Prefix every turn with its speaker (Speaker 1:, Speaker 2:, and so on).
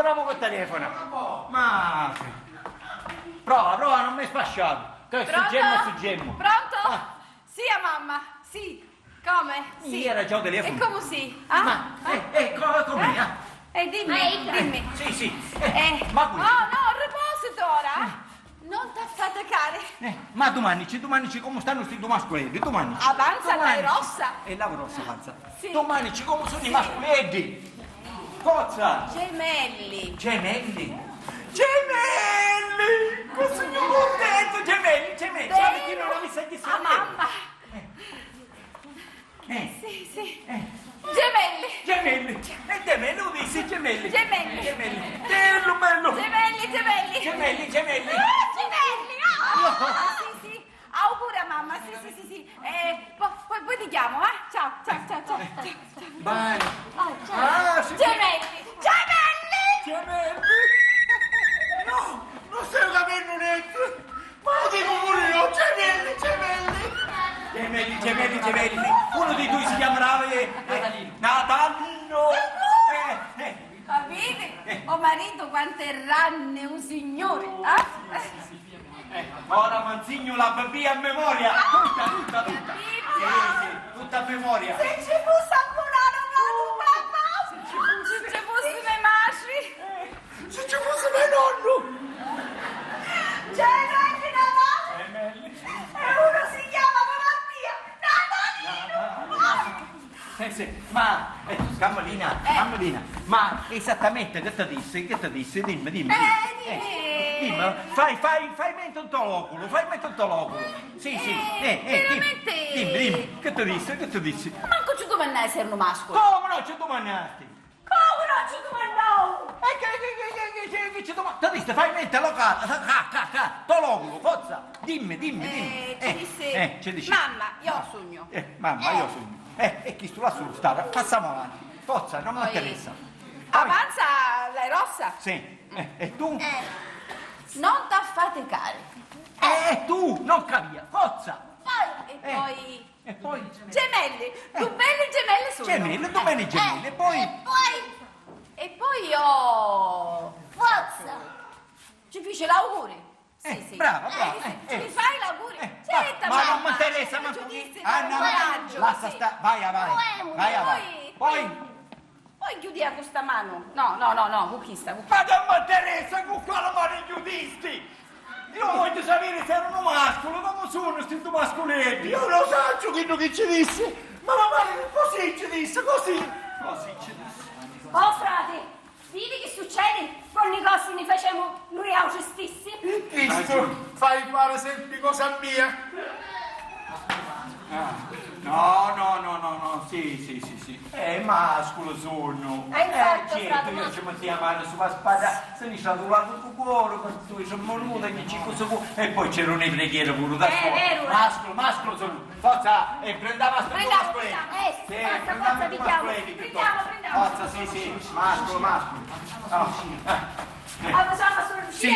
Speaker 1: bravo che telefono. Ma... Prova, non mi spasciato. Che su gemmo.
Speaker 2: Pronto?
Speaker 1: Ah.
Speaker 2: Sì, mamma, sì. Come? Sì.
Speaker 1: Era già il telefono.
Speaker 2: E come sì? Ah?
Speaker 1: Ma, com'è?
Speaker 2: Dimmi.
Speaker 1: Sì.
Speaker 2: Ma
Speaker 1: Ma qui.
Speaker 2: no, a proposito ora. Non t'affaticare.
Speaker 1: Ma domani come stanno sti due mascoletti? Domani.
Speaker 2: Avanza la rossa.
Speaker 1: E la rossa avanza.
Speaker 2: Sì.
Speaker 1: Domani come sono i mascoletti? Forza!
Speaker 2: Gemelli.
Speaker 1: Gemelli! Cosa mi ho detto? Gemelli! Sai che non la mi sai chi sono?
Speaker 2: Mamma. Sì. Gemelli.
Speaker 1: E gemelli, lo dici? Gemelli!
Speaker 2: Gemelli.
Speaker 1: Bello!
Speaker 2: Gemelli.
Speaker 1: Gemelli!
Speaker 2: Sì. Auguri a mamma, sì. Poi ti chiamo, Ciao.
Speaker 1: Vai!
Speaker 2: Ciao.
Speaker 1: Sì.
Speaker 2: Gemelli.
Speaker 1: No, non stai capendo niente! Ma lo dico pure io! Gemelli! Uno di due si chiamerà Natalino!
Speaker 2: Capite? Ho marito quante ranne un signore,
Speaker 1: Ora manzigno la bambina a memoria! Tutta! Tutta a memoria!
Speaker 2: Se ci fosse ancora papà! Se ci fosse mia madre!
Speaker 1: Se ci fosse mio nonno!
Speaker 2: Gemelli Natale! E uno si chiama Natalino!
Speaker 1: Ma, Cammolina, ma esattamente che ti disse? Dimmi. Dimmi, fai mente un toloculo, Sì,
Speaker 2: veramente?
Speaker 1: Dimmi, che ti disse?
Speaker 2: Manco ci domandai se erano mascoli!
Speaker 1: Come no, ci domandasti?
Speaker 2: Come non ci domandavo?
Speaker 1: Che ci domandasti? Ti disse, fai mente allocata, toloculo, forza, dimmi.
Speaker 2: Ci disse, mamma, io ho sogno.
Speaker 1: Mamma, io sogno. E chi sta sullo stato? Passiamo avanti. Forza, non mi interessa.
Speaker 2: Avanza la rossa.
Speaker 1: Sì. E tu?
Speaker 2: Non t'affaticare.
Speaker 1: E tu? Non capia. Forza.
Speaker 2: E poi? Gemelli. Tu belli gemelli sono.
Speaker 1: Gemelli.
Speaker 2: E poi io... Forza. Ci fece l'auguri. Sì.
Speaker 1: Brava.
Speaker 2: Mi fai l'auguri? Senta,
Speaker 1: ma non mi
Speaker 2: mamma.
Speaker 1: interessa, ma
Speaker 2: coraggio.
Speaker 1: Lascia sta, vai avanti.
Speaker 2: Poi chiudi a questa mano. No, con chi sta?
Speaker 1: Ma non mi interessa con quale mano chiudisti! Io voglio sapere se erano mascoli, come sono questi due mascoletti? Io non so quello che ci disse! Ma così ci disse, così!
Speaker 3: Oh frate, vedi che succede? Con i cossi ne facciamo noi autistissimi?
Speaker 4: Cristo, fai fare sempre cosa mia.
Speaker 1: No, sì. Mascolo sono.
Speaker 3: Infatti,
Speaker 1: Certo, io ci mettiamo mano sulla spada, se ne sta trovato il cuore, quando sono venuta, che ci cosa vuoi. E poi c'erano le preghiere pure da
Speaker 3: vero.
Speaker 1: Mascolo sono. Forza, e prendiamo a sto mascoletti.
Speaker 3: Forza, prendiamo.
Speaker 1: Forza, sì, mascolo.
Speaker 3: Bisogna solo riuscire